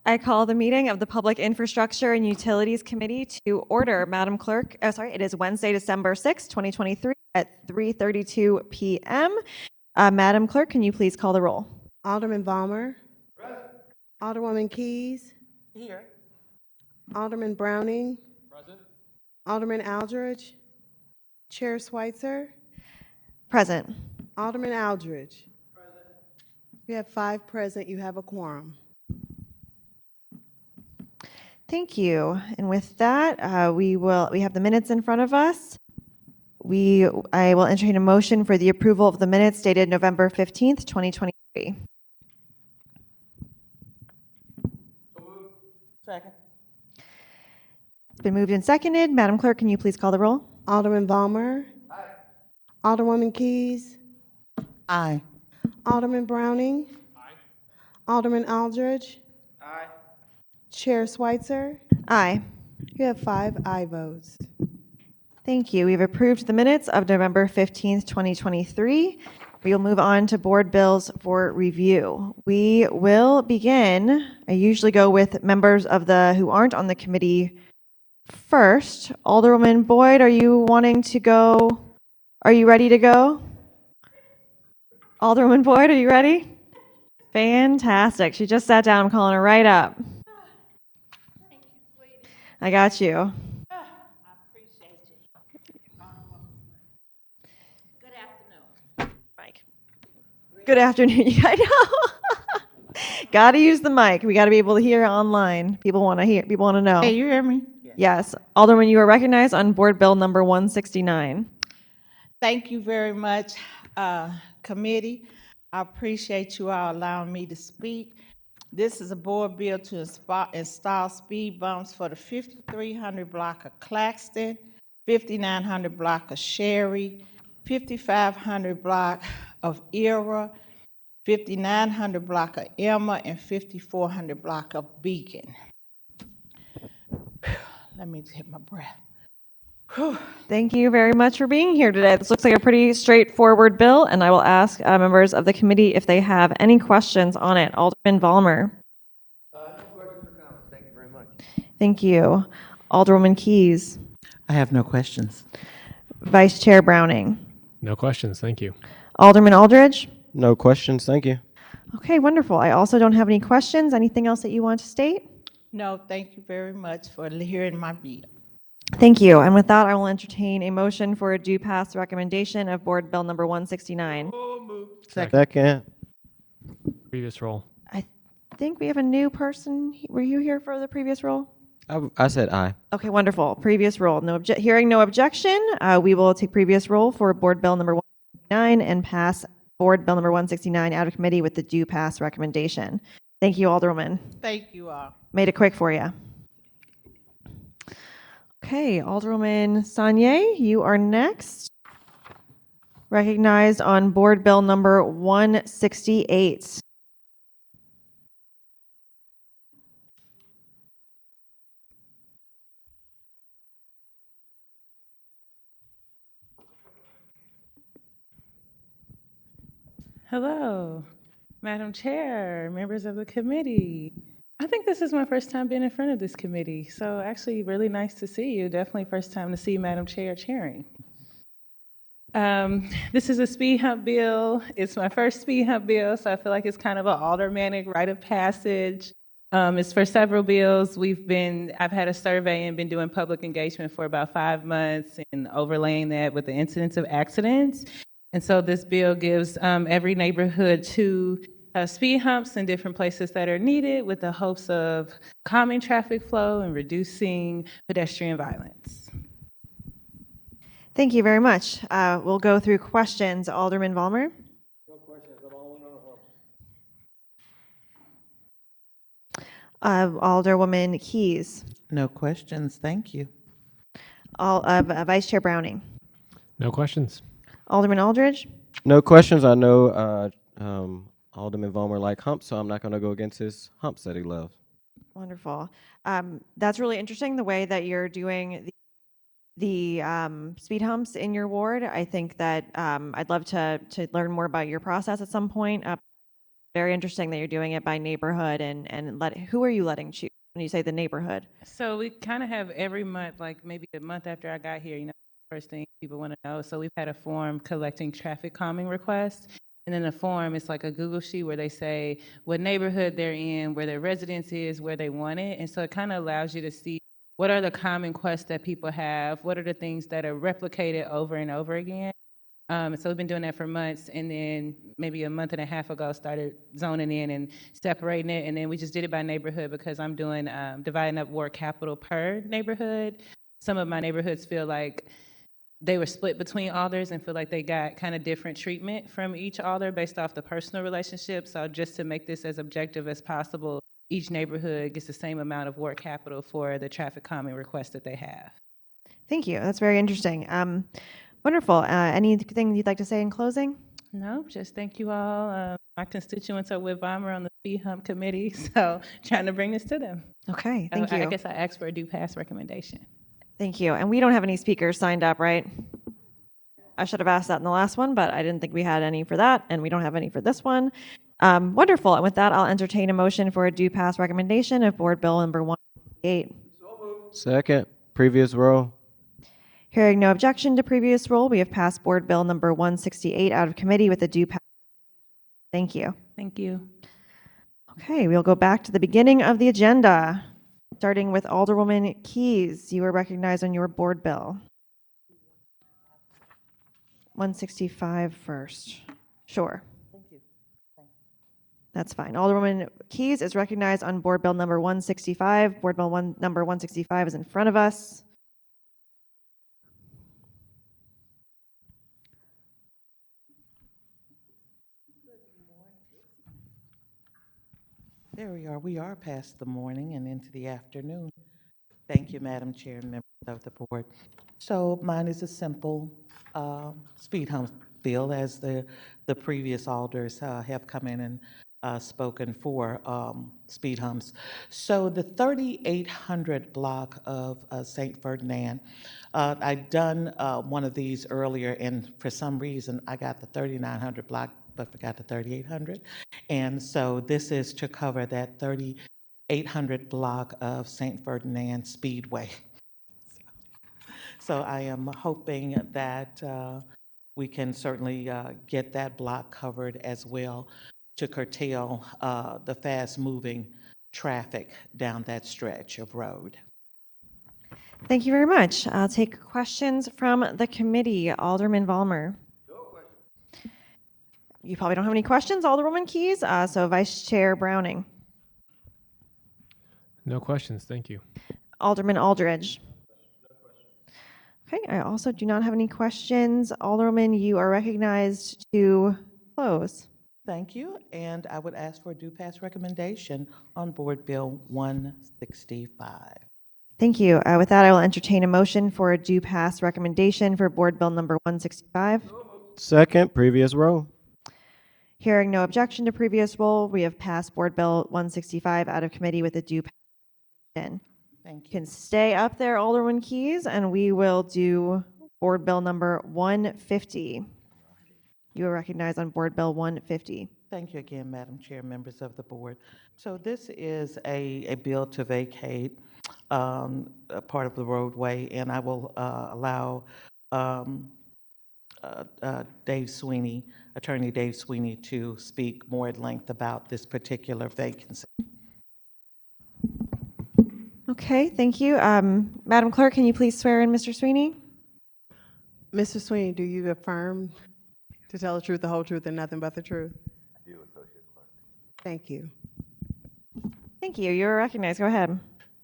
I call the meeting of the Public Infrastructure and Utilities Committee to order. Madam Clerk, it is Wednesday, December 6, 2023 at 3:32 p.m. Madam Clerk, can you please call the roll? Alderman Vollmer. Present. Alderwoman Keys. Here. Alderman Browning. Present. Alderman Aldridge. Chair Schweitzer. Present. Alderman Aldridge. Present. You have 5 present. You have a quorum. Thank you. And with that, we have the minutes in front of us. I will entertain a motion for the approval of the minutes dated November 15th, 2023. Second. It's been moved and seconded. Madam Clerk, can you please call the roll? Alderman Vollmer. Aye. Alderwoman Keys. Aye. Alderman Browning. Aye. Alderman Aldridge. Aye. Chair Schweitzer. Aye. You have 5 aye votes. Thank you. We've approved the minutes of November 15th, 2023. We will move on to board bills for review. We will begin. I usually go with members of who aren't on the committee first. Alderwoman Boyd, are you wanting to go? Are you ready to go? Alderwoman Boyd, are you ready? Fantastic. She just sat down. I'm calling her right up. I got you. I appreciate you. Good afternoon. Mike. Good afternoon. I know. Got to use the mic. We got to be able to hear online. People want to hear. People want to know. Hey, you hear me? Yes. Alderman, you are recognized on board bill number 169. Thank you very much, committee. I appreciate you all allowing me to speak. This is a board bill to install speed bumps for the 5300 block of Claxton, 5900 block of Sherry, 5500 block of Era, 5900 block of Emma, and 5400 block of Beacon. Let me take my breath. Thank you very much for being here today. This looks like a pretty straightforward bill, and I will ask members of the committee if they have any questions on it. Alderman Vollmer. No questions or comments. Thank you very much. Thank you. Alderwoman Keys. I have no questions. Vice Chair Browning. No questions, thank you. Alderman Aldridge. No questions, thank you. Okay, wonderful. I also don't have any questions. Anything else that you want to state? No, thank you very much for hearing my bill. Thank you. And with that, I will entertain a motion for a due pass recommendation of board bill number 169. Second. Previous roll. I think we have a new person. Were you here for the previous roll? I said aye. Okay, wonderful. Previous roll. Hearing no objection, we will take previous roll for board bill number 169 and pass board bill number 169 out of committee with the due pass recommendation. Thank you, Alderwoman. Thank you all. Made it quick for you. Okay, Alderwoman Saunier, you are next. Recognized on board bill number 168. Hello, Madam Chair, members of the committee. I think this is my first time being in front of this committee, so actually really nice to see you. Definitely first time to see Madam Chair chairing. This is a speed hump bill. It's my first speed hump bill, so I feel like it's kind of an aldermanic rite of passage. It's for several bills. I've had a survey and been doing public engagement for about 5 months and overlaying that with the incidence of accidents. And so this bill gives every neighborhood 2 speed humps in different places that are needed with the hopes of calming traffic flow and reducing pedestrian violence. Thank you very much. We'll go through questions. Alderman Vollmer. No questions. I'm all in on a Alderwoman Keys. No questions, thank you. Vice Chair Browning. No questions. Alderman Aldridge. No questions. I know Alderman Vollmer like humps, so I'm not going to go against his humps that he loves. Wonderful. That's really interesting, the way that you're doing the speed humps in your ward. I think that I'd love to learn more about your process at some point. Very interesting that you're doing it by neighborhood and who are you letting choose when you say the neighborhood? So we kind of have every month, like maybe a month after I got here, first thing people want to know. So we've had a form collecting traffic calming requests. And then the form is like a Google sheet where they say what neighborhood they're in, where their residence is, where they want it. And so it kind of allows you to see what are the common quests that people have, what are the things that are replicated over and over again. So we've been doing that for months, and then maybe a month and a half ago started zoning in and separating it, and then we just did it by neighborhood because I'm doing dividing up ward capital per neighborhood. Some of my neighborhoods feel like they were split between alders and feel like they got kind of different treatment from each alder based off the personal relationship. So just to make this as objective as possible, each neighborhood gets the same amount of ward capital for the traffic calming requests that they have. Thank you. That's very interesting. Wonderful. Anything you'd like to say in closing? No, just thank you all. My constituents are with Vollmer on the Speed Hump Committee, so trying to bring this to them. Okay, thank I you. guess I asked for a due pass recommendation. Thank you. And we don't have any speakers signed up, right? I should have asked that in the last one, but I didn't think we had any for that, and we don't have any for this one. Wonderful. And with that, I'll entertain a motion for a due pass recommendation of Board Bill number 168. Second, previous row. Hearing no objection to previous rule, we have passed Board Bill number 168 out of committee with a due pass. Thank you. Thank you. Okay, we'll go back to the beginning of the agenda, starting with Alderwoman Keys. You are recognized on your board bill. 165 first. Sure. That's fine. Alderwoman Keys is recognized on board bill number 165. Board bill number 165 is in front of us. There we are. We are past the morning and into the afternoon. Thank you, Madam Chair and members of the board. So mine is a simple speed hump bill, as the previous alders have come in and spoken for speed humps. So the 3800 block of St. Ferdinand, I'd done one of these earlier, and for some reason I got the 3900 block but forgot the 3800. And so this is to cover that 3800 block of St. Ferdinand Speedway. So I am hoping that we can certainly get that block covered as well to curtail the fast-moving traffic down that stretch of road. Thank you very much. I'll take questions from the committee. Alderman Vollmer. You probably don't have any questions, Alderwoman Keys. So Vice Chair Browning. No questions. Thank you. Alderman Aldridge. Okay, I also do not have any questions. Alderwoman, you are recognized to close. Thank you, and I would ask for a due pass recommendation on Board Bill 165. Thank you. With that, I will entertain a motion for a due pass recommendation for Board Bill number 165. Second, previous row. Hearing no objection to previous rule, we have passed Board Bill 165 out of committee with a due pass recommendation. Thank You you. can stay up there, Alderman Keys, and we will do Board Bill number 150. You are recognized on Board Bill 150. Thank you again, Madam Chair, members of the board. So this is a bill to vacate a part of the roadway, and I will allow Dave Sweeney, Attorney Dave Sweeney, to speak more at length about this particular vacancy. Okay, thank you. Madam Clerk, can you please swear in Mr. Sweeney? Mr. Sweeney, do you affirm to tell the truth, the whole truth, and nothing but the truth? I do, Associate Clerk. Thank you. Thank you. You're recognized. Go ahead.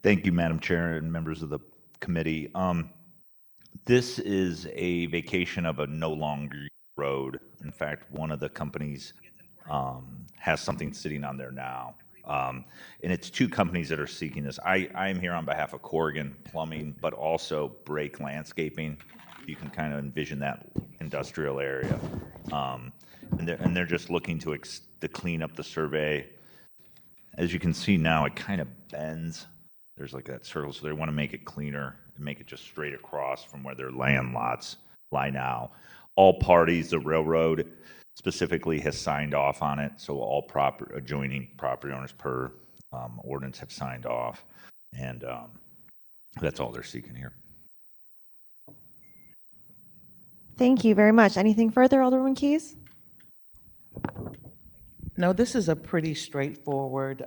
Thank you, Madam Chair and members of the committee. This is a vacation of a no longer used road. In fact, one of the companies has something sitting on there now. And it's two companies that are seeking this. I am here on behalf of Corrigan Plumbing, but also Brake Landscaping. You can kind of envision that industrial area. And they're just looking to clean up the survey. As you can see now, it kind of bends. There's like that circle, so they want to make it cleaner and make it just straight across from where their land lots lie now. all parties, the railroad specifically has signed off on it, so all adjoining property owners per ordinance have signed off, and that's all they're seeking here. Thank you very much. Anything further, Alderman Keys? No, this is a pretty straightforward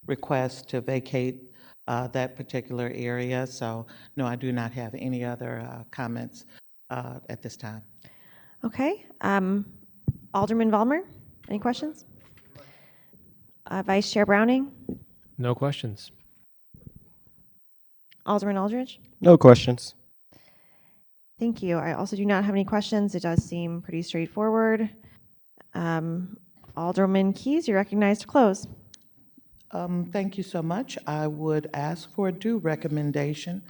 request to vacate that particular area. So, no, I do not have any other comments at this time. Okay. Alderman Vollmer, any questions? Vice Chair Browning? No questions. Alderman Aldridge? No questions. Thank you. I also do not have any questions. It does seem pretty straightforward. Alderman Keys, you're recognized to close. Thank you so much. I would ask for a due recommendation,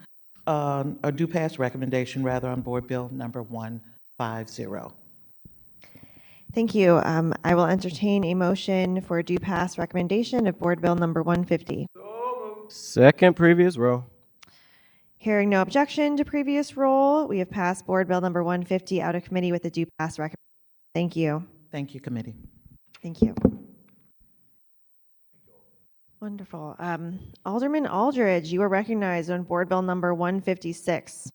a due pass recommendation rather, on Board Bill number 150. Thank you. I will entertain a motion for a due pass recommendation of Board Bill number 150. Second previous row. Hearing no objection to previous roll, we have passed Board Bill number 150 out of committee with a due pass recommendation. Thank you. Thank you, committee. Thank you. Wonderful. Alderman Aldridge, you are recognized on Board Bill number 156.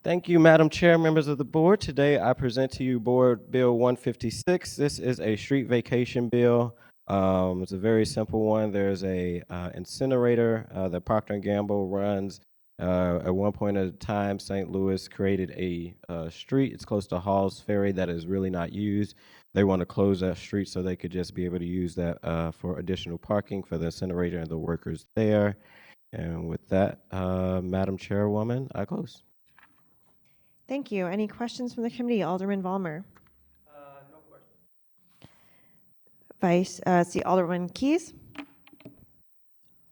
Thank you, Madam Chair, members of the board. Today, I present to you Board Bill 156. This is a street vacation bill. It's a very simple one. There's a incinerator that Procter & Gamble runs. At one point in time, St. Louis created a street. It's close to Halls Ferry that is really not used. They want to close that street so they could just be able to use that for additional parking for the incinerator and the workers there. And with that, Madam Chairwoman, I close. Thank you. Any questions from the committee? Alderman Vollmer. No question. Alderman Keys.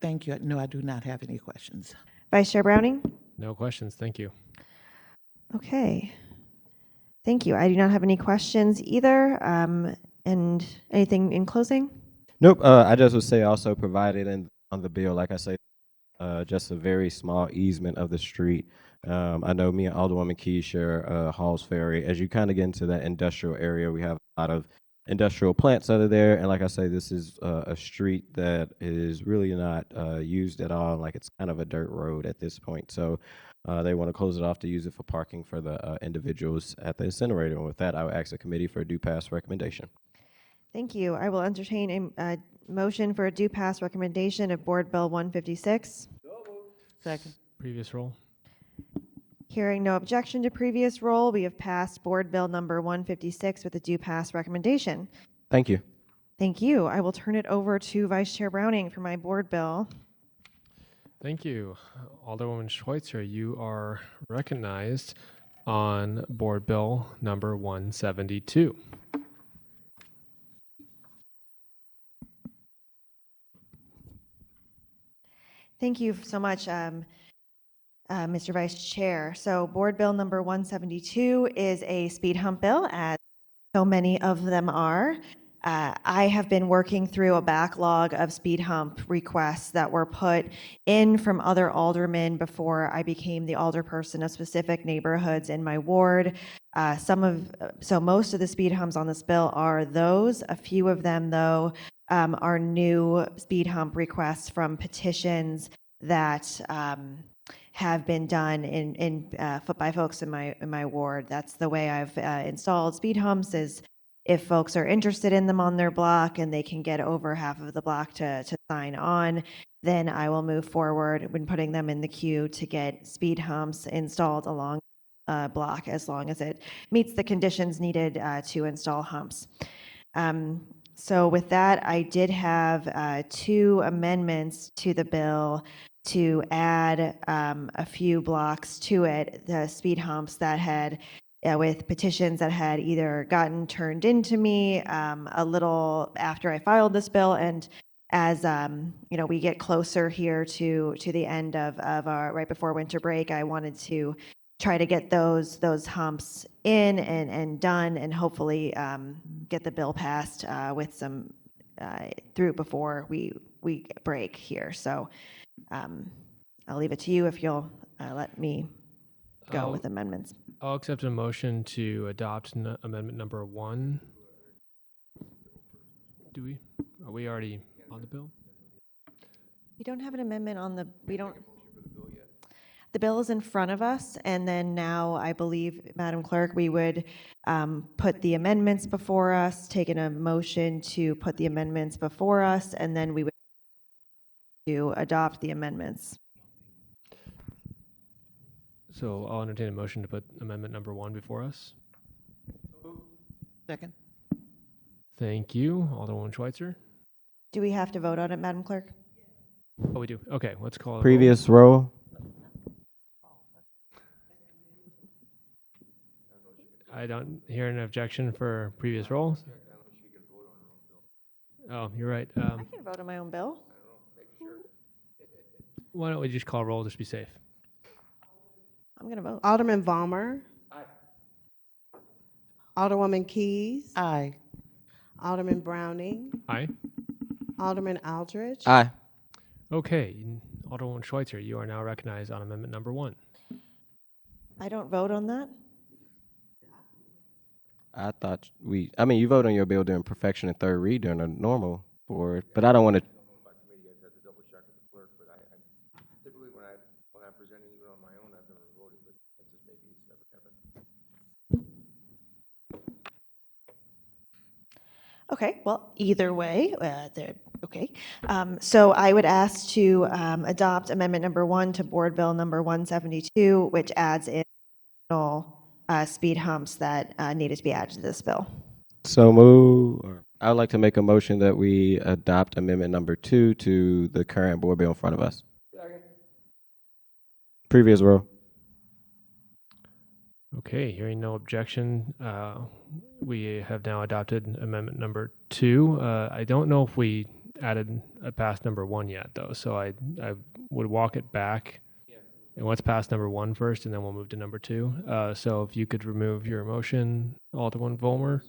Thank you. No, I do not have any questions. Vice Chair Browning. No questions. Thank you. Okay. Thank you. I do not have any questions either. And anything in closing? Nope. I just would say also provided on the bill, like I say, just a very small easement of the street. I know me and Alderwoman Keys share Halls Ferry. As you kind of get into that industrial area, we have a lot of industrial plants out of there. And like I say, this is a street that is really not used at all. Like, it's kind of a dirt road at this point. So they want to close it off to use it for parking for the individuals at the incinerator. And with that, I would ask the committee for a due pass recommendation. Thank you. I will entertain a motion for a due pass recommendation of Board Bill 156. Second. Previous roll. Hearing no objection to previous roll, we have passed Board Bill number 156 with a due pass recommendation. Thank you. Thank you. I will turn it over to Vice Chair Browning for my board bill. Thank you. Alderwoman Schweitzer, you are recognized on Board Bill number 172. Thank you so much, Mr. Vice Chair. So Board Bill number 172 is a speed hump bill, as so many of them are. I have been working through a backlog of speed hump requests that were put in from other aldermen before I became the alderperson of specific neighborhoods in my ward. So most of the speed humps on this bill are those. A few of them, though, are new speed hump requests from petitions that have been done by folks in my ward. That's the way I've installed speed humps, is if folks are interested in them on their block and they can get over half of the block to sign on, then I will move forward when putting them in the queue to get speed humps installed along block, as long as it meets the conditions needed to install humps. So with that, I did have 2 amendments to the bill to add a few blocks to it, the speed humps that had, with petitions that had either gotten turned into me a little after I filed this bill, and as we get closer here to the end of our, right before winter break, I wanted to try to get those humps in and done, and hopefully get the bill passed with some through before we break here. So I'll leave it to you if you'll let me go with amendments. I'll accept a motion to adopt amendment number 1. Are we already on the bill? We don't have an amendment on the, the bill is in front of us, and then now, I believe, Madam Clerk, we would put the amendments before us, take in a motion to put the amendments before us, and then we would to adopt the amendments. So I'll entertain a motion to put amendment number 1 before us. Second. Thank you, Alderwoman Schweitzer. Do we have to vote on it, Madam Clerk? Oh, we do. Okay, let's call it. Previous row. I don't hear an objection for previous roll. Oh, you're right. I can vote on my own bill. Why don't we just call roll, just be safe? I'm going to vote. Alderman Vollmer. Alderwoman Keys. Aye. Alderman Browning. Aye. Alderman Aldridge. Aye. Okay, Alderwoman Schweitzer, you are now recognized on amendment number 1. I don't vote on that? I thought you vote on your bill during perfection and third read during a normal board, but I don't want to. Okay, well, either way, okay. So I would ask to adopt amendment number 1 to Board Bill number 172, which adds in additional speed humps that needed to be added to this bill. So move. I would like to make a motion that we adopt amendment number 2 to the current board bill in front of us. Previous row. Okay, hearing no objection, we have now adopted amendment number 2. I don't know if we added past number 1 yet, though, so I would walk it back. And let's pass number 1 first, and then we'll move to number 2. So if you could remove your motion, Alderman Vollmer,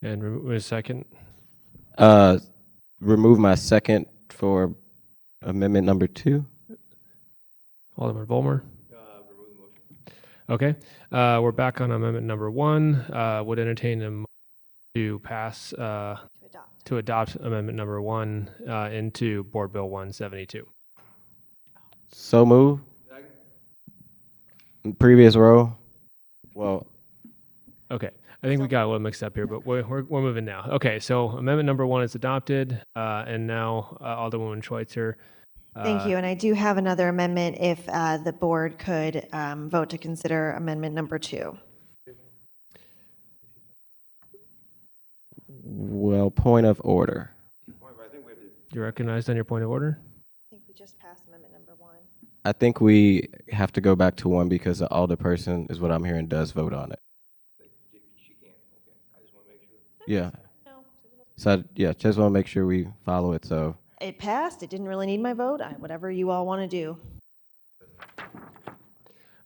and remove a second. Remove my second for amendment number 2. Alderman Vollmer. Okay, we're back on amendment number 1. Would entertain a motion to pass to adopt amendment number 1 into Board Bill 172. So move. Previous row. Well, Okay, I think we got a little mixed up here, but we're moving now. Okay, so amendment number 1 is adopted, and now Alderwoman Schweitzer. Thank you, and I do have another amendment if the board could vote to consider amendment number 2. Well, point of order. You're recognized on your point of order. I think we just passed amendment number 1. I think we have to go back to 1 because the alderperson is what I'm hearing does vote on it. Yeah. So yeah, just want to make sure we follow it. So It passed. It didn't really need my vote. Whatever you all want to do.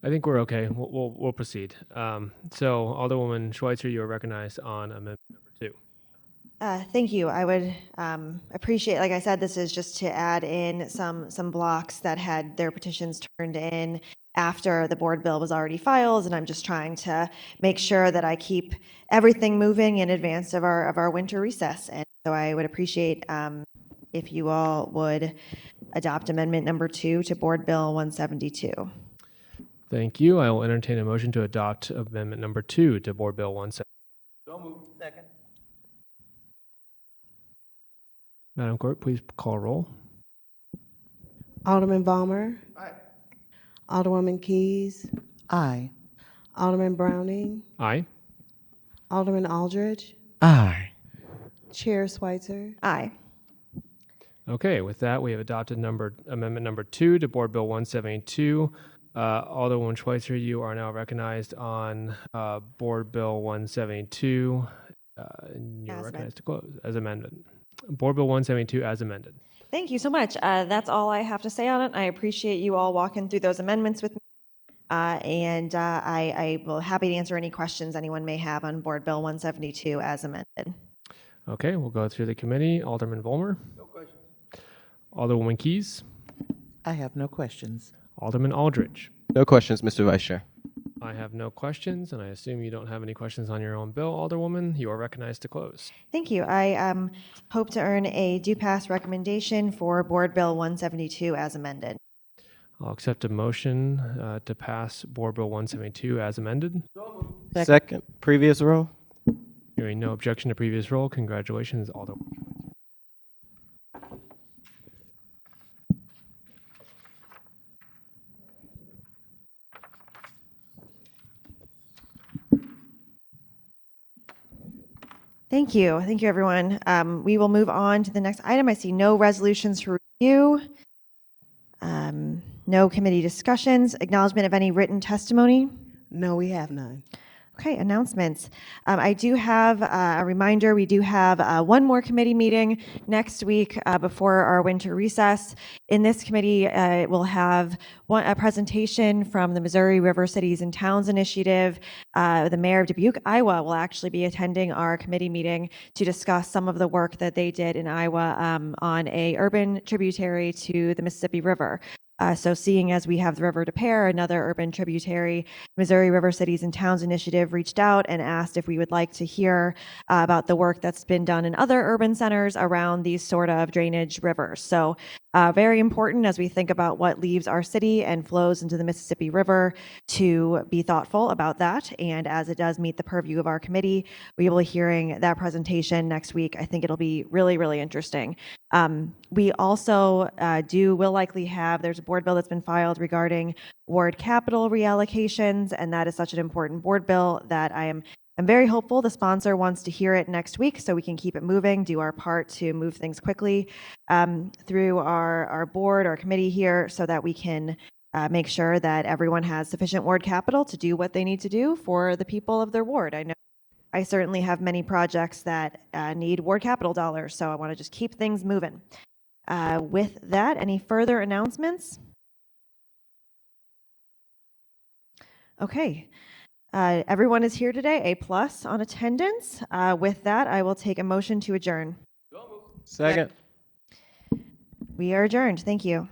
I think we're okay. We'll proceed. So Alderwoman Schweitzer, you are recognized on amendment number 2. Thank you. I would appreciate, like I said, this is just to add in some blocks that had their petitions turned in after the board bill was already filed, and I'm just trying to make sure that I keep everything moving in advance of our winter recess. And so I would appreciate if you all would adopt amendment number 2 to Board Bill 172. Thank you. I will entertain a motion to adopt amendment number 2 to Board Bill 172. So moved. Second. Madam Clerk, please call roll. Alderman Vollmer. Aye. Alderwoman Keys. Aye. Alderman Browning. Aye. Alderman Aldridge. aye. Chair Schweitzer. Aye. Okay, with that, we have adopted amendment number 2 to Board Bill 172. Alderwoman Schweitzer, you are now recognized on Board Bill 172. And you're As recognized to close as amendment. Board Bill 172 as amended. Thank you so much. That's all I have to say on it. I appreciate you all walking through those amendments with me. And I will happy to answer any questions anyone may have on Board Bill 172 as amended. Okay, we'll go through the committee. Alderman Volmer. No questions. Alderwoman Keys. I have no questions. Alderman Aldridge. No questions, Mr. Vice Chair. I have no questions, and I assume you don't have any questions on your own bill, Alderwoman. You are recognized to close. Thank you. I hope to earn a do pass recommendation for Board Bill 172 as amended. I'll accept a motion to pass Board Bill 172 as amended. Second, previous row. Hearing no objection to previous roll, congratulations, Alderwoman. Thank you. Thank you, everyone. We will move on to the next item. I see no resolutions for review, no committee discussions, acknowledgement of any written testimony. No, we have none. Okay, announcements. I do have a reminder, we do have one more committee meeting next week before our winter recess. In this committee, we'll have a presentation from the Missouri River Cities and Towns Initiative. The mayor of Dubuque, Iowa will actually be attending our committee meeting to discuss some of the work that they did in Iowa on a urban tributary to the Mississippi River. So seeing as we have the River Des Peres, another urban tributary, Missouri River Cities and Towns Initiative reached out and asked if we would like to hear about the work that's been done in other urban centers around these sort of drainage rivers. So very important as we think about what leaves our city and flows into the Mississippi River to be thoughtful about that. And as it does meet the purview of our committee, we will be hearing that presentation next week. I think it'll be really, really interesting. We also will likely have, there's a board bill that's been filed regarding ward capital reallocations, and that is such an important board bill that I'm very hopeful the sponsor wants to hear it next week so we can keep it moving, do our part to move things quickly through our board, our committee here, so that we can make sure that everyone has sufficient ward capital to do what they need to do for the people of their ward. I know I certainly have many projects that need ward capital dollars, so I want to just keep things moving. With that, any further announcements? Okay. Everyone is here today, A+ on attendance. With that, I will take a motion to adjourn. Second. We are adjourned. Thank you.